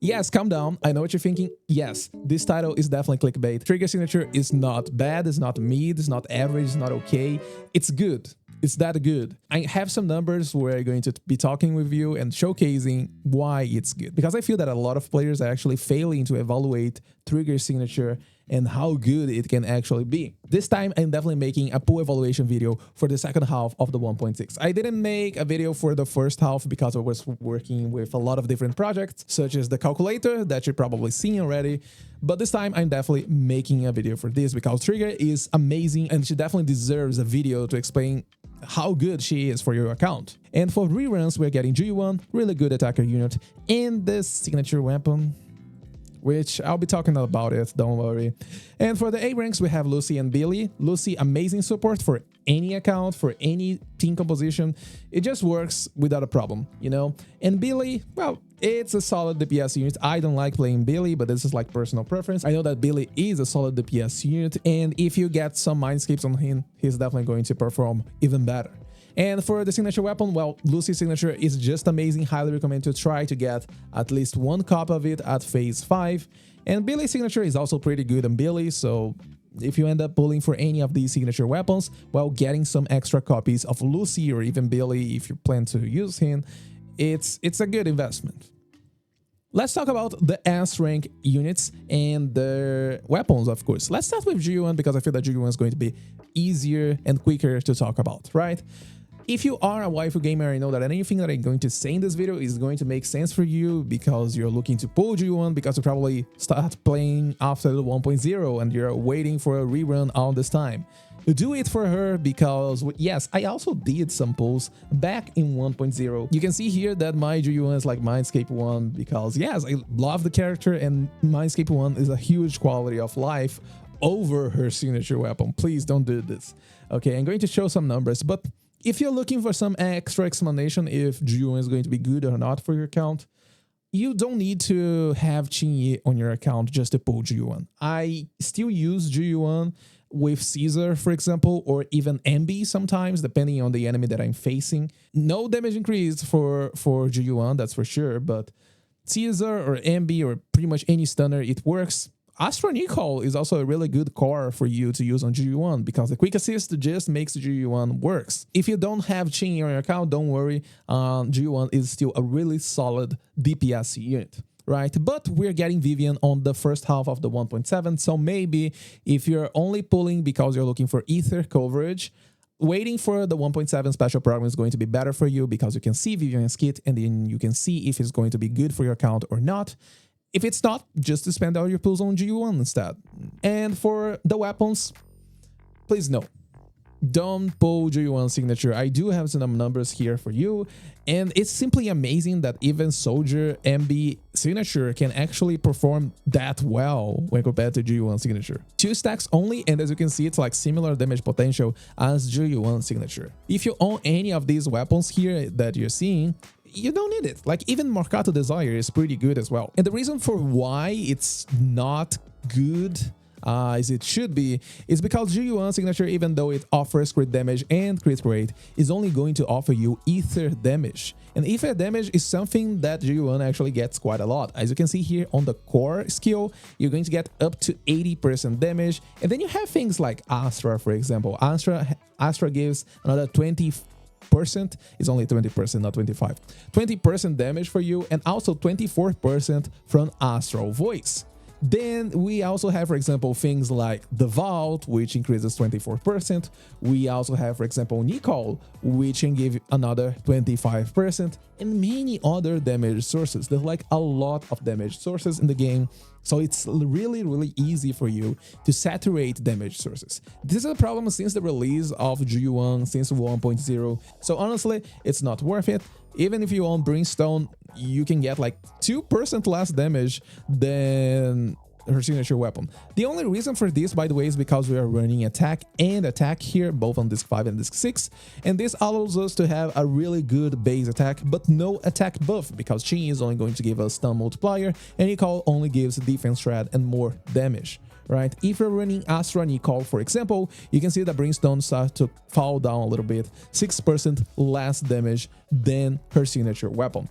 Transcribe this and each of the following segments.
Yes, calm down. I know what you're thinking. Yes, this title is definitely clickbait. Trigger signature is not bad, it's not mid, it's not average, it's not okay. It's good. It's that good. I have some numbers where I'm going to be talking with you and showcasing why it's good. Because I feel that a lot of players are actually failing to evaluate trigger signature and how good it can actually be. This time, I'm definitely making a full evaluation video for the second half of the 1.6. I didn't make a video for the first half because I was working with a lot of different projects, such as the calculator that you're probably seeing already. But this time, I'm definitely making a video for this because Trigger is amazing and she definitely deserves a video to explain how good she is for your account. And for reruns, we're getting Zhu Yuan, really good attacker unit, and this signature weapon, which I'll be talking about it, don't worry. And for the A ranks, we have Lucy and Billy. Lucy, amazing support for any account, for any team composition. It just works without a problem, you know? And Billy, well, it's a solid DPS unit. I don't like playing Billy, but this is like personal preference. I know that Billy is a solid DPS unit, and if you get some mindscapes on him, he's definitely going to perform even better. And for the signature weapon, well, Lucy's signature is just amazing. Highly recommend to try to get at least one copy of it at phase 5. And Billy's signature is also pretty good on Billy, so if you end up pulling for any of these signature weapons, well, getting some extra copies of Lucy or even Billy if you plan to use him, it's a good investment. Let's talk about the S rank units and their weapons, of course. Let's start with Zhu Yuan because I feel that Zhu Yuan is going to be easier and quicker to talk about, right? If you are a waifu gamer, I know that anything that I'm going to say in this video is going to make sense for you because you're looking to pull Zhu Yuan because you probably start playing after the 1.0 and you're waiting for a rerun all this time. You do it for her because, yes, I also did some pulls back in 1.0. You can see here that my Zhu Yuan is like Mindscape 1 because, yes, I love the character and Mindscape 1 is a huge quality of life over her signature weapon. Please don't do this. Okay, I'm going to show some numbers, but if you're looking for some extra explanation if Zhu Yuan is going to be good or not for your account, you don't need to have Qingyi on your account just to pull Zhu Yuan. I still use Zhu Yuan with Caesar, for example, or even MB sometimes, depending on the enemy that I'm facing. No damage increase for Zhu Yuan, that's for sure, but Caesar or MB or pretty much any stunner, it works. Astra Nicole is also a really good core for you to use on Zhu Yuan because the quick assist just makes Zhu Yuan works. If you don't have Qingyi on your account, don't worry, Zhu Yuan is still a really solid DPS unit. Right, but we're getting Vivian on the first half of the 1.7, so maybe if you're only pulling because you're looking for ether coverage, waiting for the 1.7 special program is going to be better for you because you can see Vivian's kit and then you can see if it's going to be good for your account or not. If it's not, just to spend all your pulls on Zhu Yuan instead. And for the weapons, please no. Don't pull Zhu Yuan's signature. I do have some numbers here for you, and it's simply amazing that even Soldier MB signature can actually perform that well when compared to Zhu Yuan's signature. 2 stacks only, and as you can see, it's like similar damage potential as Zhu Yuan's signature. If you own any of these weapons here that you're seeing, you don't need it. Like even Mercato Desire is pretty good as well. And the reason for why it's not good as it should be is because Zhu Yuan's signature, even though it offers crit damage and crit rate, is only going to offer you ether damage. And ether damage is something that Zhu Yuan actually gets quite a lot. As you can see here on the core skill, you're going to get up to 80% damage. And then you have things like Astra, for example. Astra gives another 20%, it's only 20%, not 25. 20% damage for you, and also 24% from Astral Voice. Then we also have, for example, things like the Vault, which increases 24%. We also have, for example, Nicole, which can give another 25%, and many other damage sources. There's like a lot of damage sources in the game, so it's really, really easy for you to saturate damage sources. This is a problem since the release of Zhu Yuan, since 1.0, so honestly, it's not worth it. Even if you own Brimstone, you can get like 2% less damage than her signature weapon. The only reason for this, by the way, is because we are running attack and attack here, both on disc 5 and disc 6, and this allows us to have a really good base attack, but no attack buff, because Qingyi is only going to give us stun multiplier, and Nicole only gives defense shred and more damage. Right? If you're running Astra Nicole, for example, you can see that Brimstone starts to fall down a little bit, 6% less damage than her signature weapon.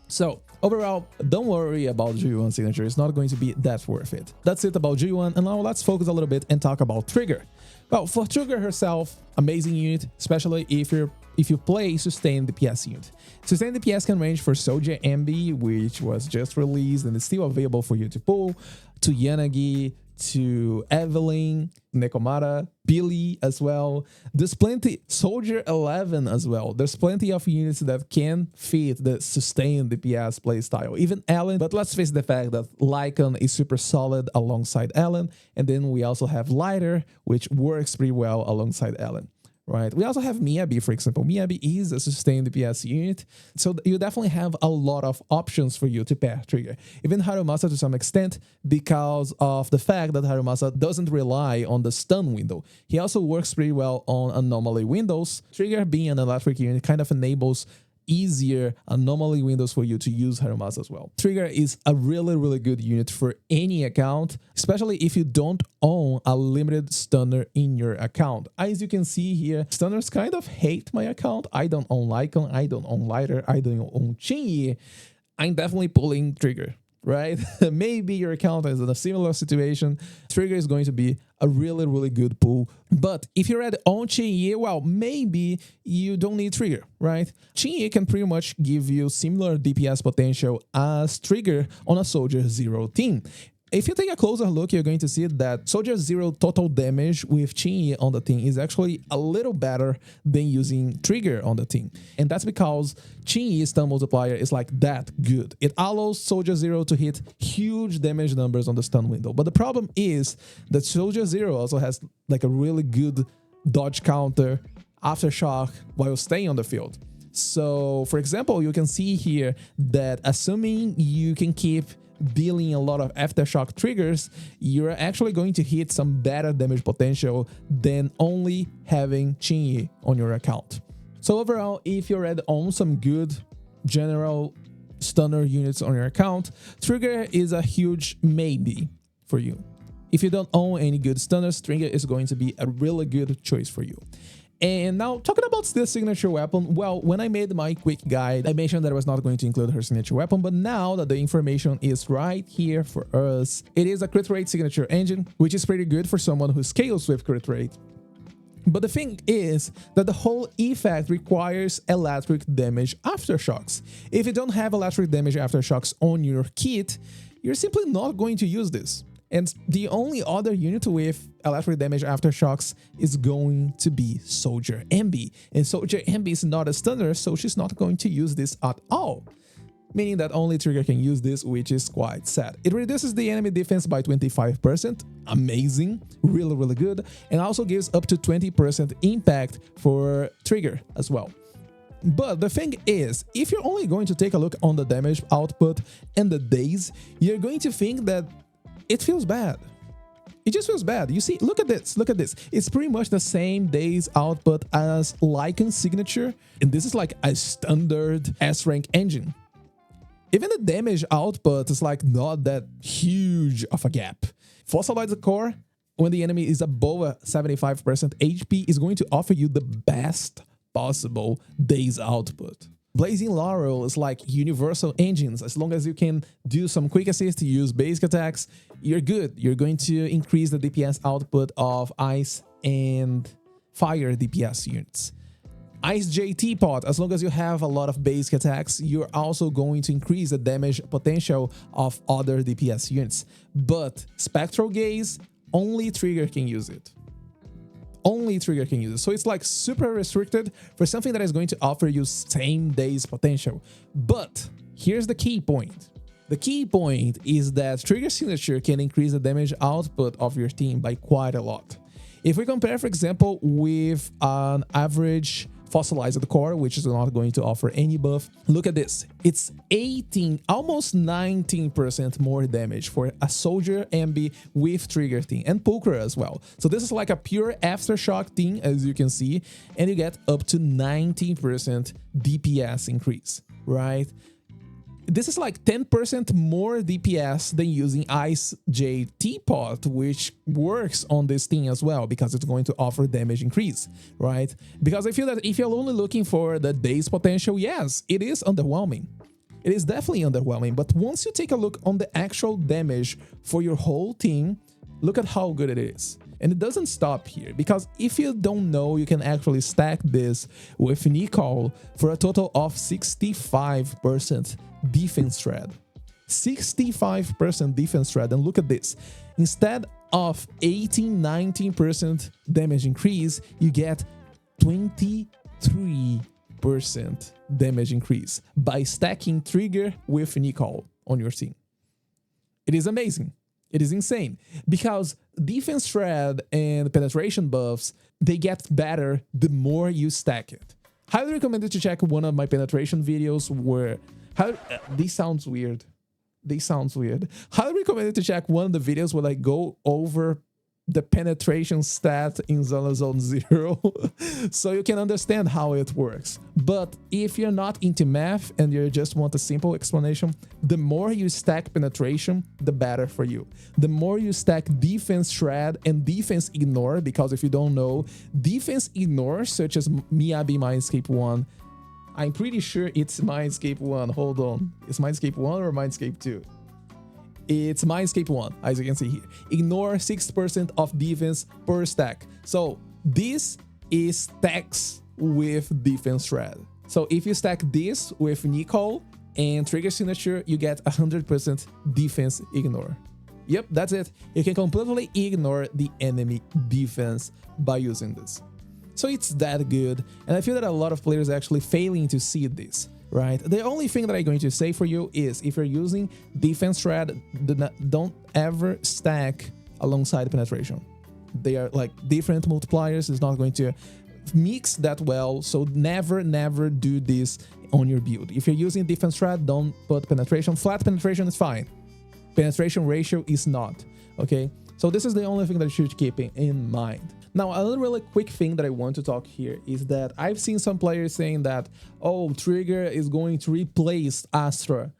So Overall, don't worry about Zhu Yuan signature, it's not going to be that worth it. That's it about Zhu Yuan, and now let's focus a little bit and talk about Trigger. Well, for Trigger herself, amazing unit, especially if you play Sustained DPS unit. Sustained DPS can range for Soldier MB, which was just released and is still available for you to pull, to Yanagi, to Evelyn, Nekomata, Billy as well. There's plenty, Soldier 11 as well. There's plenty of units that can fit the Sustained DPS playstyle. Even Ellen, but let's face the fact that Lycan is super solid alongside Ellen, and then we also have Lighter, which works pretty well alongside Ellen. Right. We also have Miyabi, for example. Miyabi is a sustained DPS unit, so you definitely have a lot of options for you to pair Trigger. Even Harumasa to some extent, because of the fact that Harumasa doesn't rely on the stun window. He also works pretty well on anomaly windows. Trigger being an electric unit kind of enables easier anomaly windows for you to use Harumasa as well. Trigger is a really good unit for any account, especially if you don't own a limited stunner in your account. As you can see here, stunners kind of hate my account. I don't own Lycan, I don't own Lighter, I don't own Qingyi. I'm definitely pulling Trigger, right? Maybe your account is in a similar situation. Trigger is going to be a really good pull. But if you're already on Qingyi, well, maybe you don't need Trigger, right? Qingyi can pretty much give you similar DPS potential as Trigger on a Soldier 0 team. If you take a closer look, you're going to see that Soldier 0 total damage with Qingyi on the team is actually a little better than using Trigger on the team. And that's because Qingyi's stun multiplier is like that good. It allows Soldier 0 to hit huge damage numbers on the stun window. But the problem is that Soldier 0 also has like a really good dodge counter, aftershock while staying on the field. So, for example, you can see here that assuming you can keep dealing a lot of aftershock triggers, you're actually going to hit some better damage potential than only having Qingyi on your account. So overall, if you already own some good general stunner units on your account, Trigger is a huge maybe for you. If you don't own any good stunners, Trigger is going to be a really good choice for you. And now, talking about the signature weapon, well, when I made my quick guide, I mentioned that I was not going to include her signature weapon, but now that the information is right here for us, it is a crit rate signature engine, which is pretty good for someone who scales with crit rate. But the thing is that the whole effect requires electric damage aftershocks. If you don't have electric damage aftershocks on your kit, you're simply not going to use this. And the only other unit with electric damage aftershocks is going to be Soldier MB. And Soldier MB is not a stunner, so she's not going to use this at all. Meaning that only Trigger can use this, which is quite sad. It reduces the enemy defense by 25%. Amazing. Really good. And also gives up to 20% impact for Trigger as well. But the thing is, if you're only going to take a look on the damage output and the days, you're going to think that it feels bad. It just feels bad. You see, look at this. Look at this. It's pretty much the same days output as Lycan's signature. And this is like a standard S-rank engine. Even the damage output is like not that huge of a gap. Fossilize the core, when the enemy is above a 75% HP, is going to offer you the best possible days output. Blazing Laurel is like universal engines. As long as you can do some quick assist, use basic attacks, you're good. You're going to increase the DPS output of Ice and Fire DPS units. Ice J Teapot, as long as you have a lot of basic attacks, you're also going to increase the damage potential of other DPS units. But Spectral Gaze, only Trigger can use it. Only Trigger can use it. So it's like super restricted for something that is going to offer you same days potential. But here's the key point. The key point is that Trigger signature can increase the damage output of your team by quite a lot. If we compare, for example, with an average fossilized core, which is not going to offer any buff, look at this. It's 18, almost 19% more damage for a Soldier MB with Trigger team and Pulchra as well. So this is like a pure aftershock team, as you can see, and you get up to 19% DPS increase, right? This is like 10% more DPS than using Ice J Teapot, which works on this thing as well, because it's going to offer damage increase, right? Because I feel that if you're only looking for the days potential, yes, it is underwhelming. It is definitely underwhelming, but once you take a look on the actual damage for your whole team, look at how good it is. And it doesn't stop here, because if you don't know, you can actually stack this with Nicole for a total of 65% defense thread. 65% defense thread, and look at this. Instead of 18-19% damage increase, you get 23% damage increase by stacking Trigger with Nicole on your team. It is amazing. It is insane, because defense thread and penetration buffs, they get better the more you stack it. Highly recommended to check one of my penetration videos where... This sounds weird. Highly recommended to check one of the videos where I go over the penetration stat in Zenless Zone 0 so you can understand how it works. But if you're not into math and you just want a simple explanation, the more you stack penetration, the better for you. The more you stack defense shred and defense ignore, because if you don't know, defense ignore, such as Miyabi Mindscape 1, I'm pretty sure it's Mindscape 1. Hold on. It's Mindscape 1 or Mindscape 2? It's Mindscape 1, as you can see here. Ignore 6% of defense per stack. So this is stacks with defense thread. So if you stack this with Nicole and Trigger Signature, you get 100% defense ignore. Yep, that's it. You can completely ignore the enemy defense by using this. So it's that good, and I feel that a lot of players are actually failing to see this, right? The only thing that I'm going to say for you is, if you're using defense thread, don't ever stack alongside penetration. They are like different multipliers. It's not going to mix that well, so never do this on your build. If you're using defense thread, don't put penetration. Flat penetration is fine. Penetration ratio is not, okay? So this is the only thing that you should keep in mind. Now, another really quick thing that I want to talk here is that I've seen some players saying that, oh, Trigger is going to replace Astra.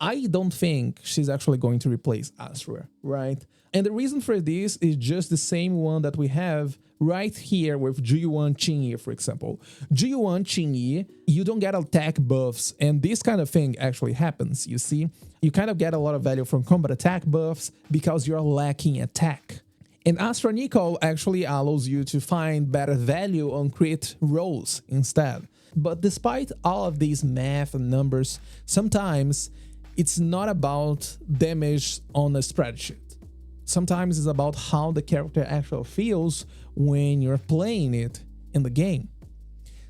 I don't think she's actually going to replace Astra, right? And the reason for this is just the same one that we have right here with Zhu Yuan Qingyi, for example. Zhu Yuan Qingyi, you don't get attack buffs, and this kind of thing actually happens, you see? You kind of get a lot of value from combat attack buffs because you're lacking attack. And Astra Nicole actually allows you to find better value on crit rolls instead. But despite all of these math and numbers, sometimes it's not about damage on a spreadsheet. Sometimes it's about how the character actually feels when you're playing it in the game.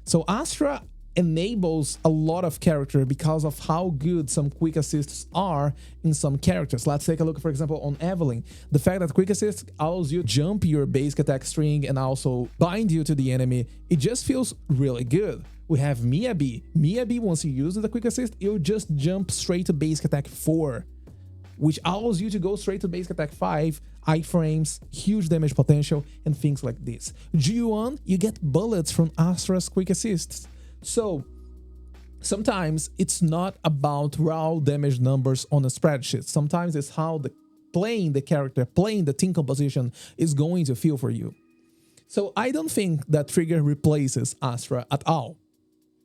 So Astra enables a lot of character because of how good some quick assists are in some characters. Let's take a look, for example, on Evelyn. The fact that quick assist allows you to jump your basic attack string and also bind you to the enemy, it just feels really good. We have Miyabi. Miyabi, once you use the quick assist, you'll just jump straight to basic attack 4, which allows you to go straight to basic attack 5, iframes, huge damage potential, and things like this. Zhu Yuan, you get bullets from Astra's quick assists. So sometimes it's not about raw damage numbers on a spreadsheet. Sometimes it's how playing the character, playing the team composition is going to feel for you. So I don't think that Trigger replaces Astra at all.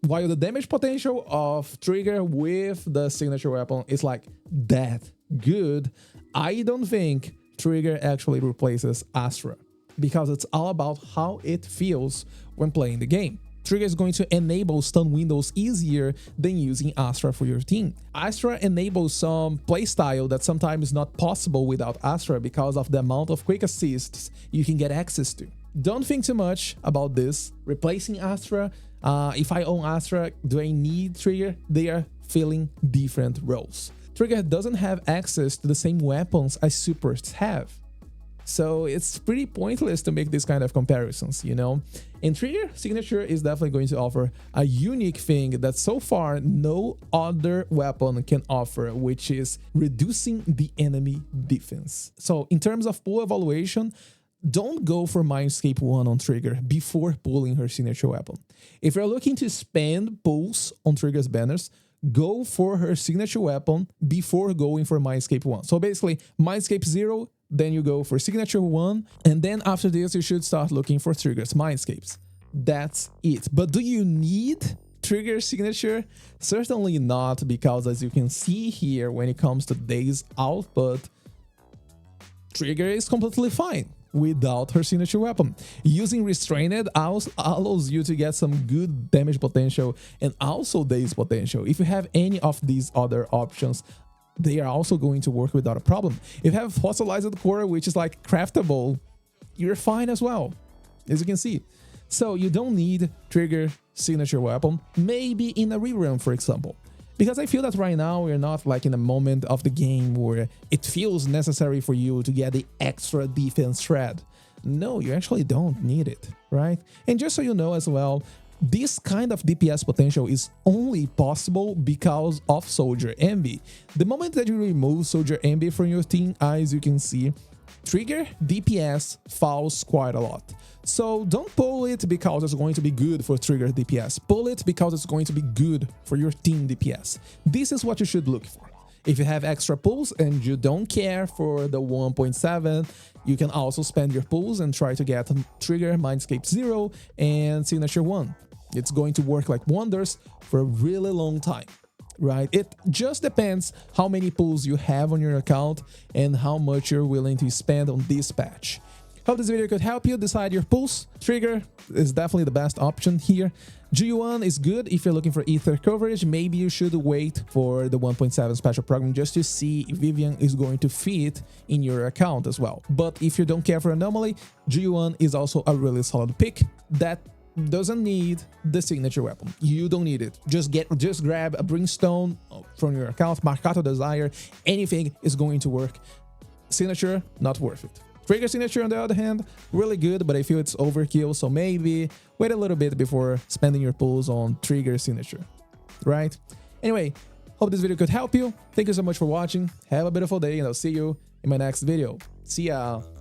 While the damage potential of Trigger with the signature weapon is like that good, I don't think Trigger actually replaces Astra, because it's all about how it feels when playing the game. Trigger is going to enable stun windows easier than using Astra for your team. Astra enables some playstyle that sometimes is not possible without Astra because of the amount of quick assists you can get access to. Don't think too much about this. Replacing Astra, if I own Astra, do I need Trigger? They are filling different roles. Trigger doesn't have access to the same weapons as supers have. So it's pretty pointless to make these kind of comparisons, you know? And Trigger Signature is definitely going to offer a unique thing that so far no other weapon can offer, which is reducing the enemy defense. So in terms of pull evaluation, don't go for Mindscape 1 on Trigger before pulling her signature weapon. If you're looking to spend pulls on Trigger's banners, go for her signature weapon before going for Mindscape 1. So basically, Mindscape 0, then you go for signature 1, and then after this, you should start looking for Trigger's Mindscapes. That's it. But do you need trigger signature? Certainly not, because as you can see here, when it comes to today's output, trigger is completely fine without her signature weapon. Using restrained allows you to get some good damage potential and also daze potential. If you have any of these other options, they are also going to work without a problem. If you have fossilized core, which is like craftable, you're fine as well, as you can see. So you don't need trigger signature weapon, maybe in a rerun, for example. Because I feel that right now we're not like in a moment of the game where it feels necessary for you to get the extra defense shred. No, you actually don't need it, right? And just so you know as well, this kind of DPS potential is only possible because of Soldier Envy. The moment that you remove Soldier Envy from your team, as you can see, trigger DPS falls quite a lot. So don't pull it because it's going to be good for trigger DPS. Pull it because it's going to be good for your team DPS. This is what you should look for. If you have extra pulls and you don't care for the 1.7, you can also spend your pulls and try to get trigger, Mindscape 0, and signature 1. It's going to work like wonders for a really long time, right? It just depends how many pulls you have on your account and how much you're willing to spend on this patch. Hope this video could help you decide your pulls. Trigger is definitely the best option here. Zhu Yuan is good if you're looking for ether coverage. Maybe you should wait for the 1.7 special program just to see if Vivian is going to fit in your account as well. But if you don't care for anomaly, Zhu Yuan is also a really solid pick that doesn't need the signature weapon. You don't need it. Just grab a brimstone from your account, Marcato Desire, anything is going to work. Signature, not worth it. Trigger signature, on the other hand, really good, but I feel it's overkill, so maybe wait a little bit before spending your pulls on trigger signature, right? Anyway, hope this video could help you. Thank you so much for watching. Have a beautiful day, and I'll see you in my next video. See ya!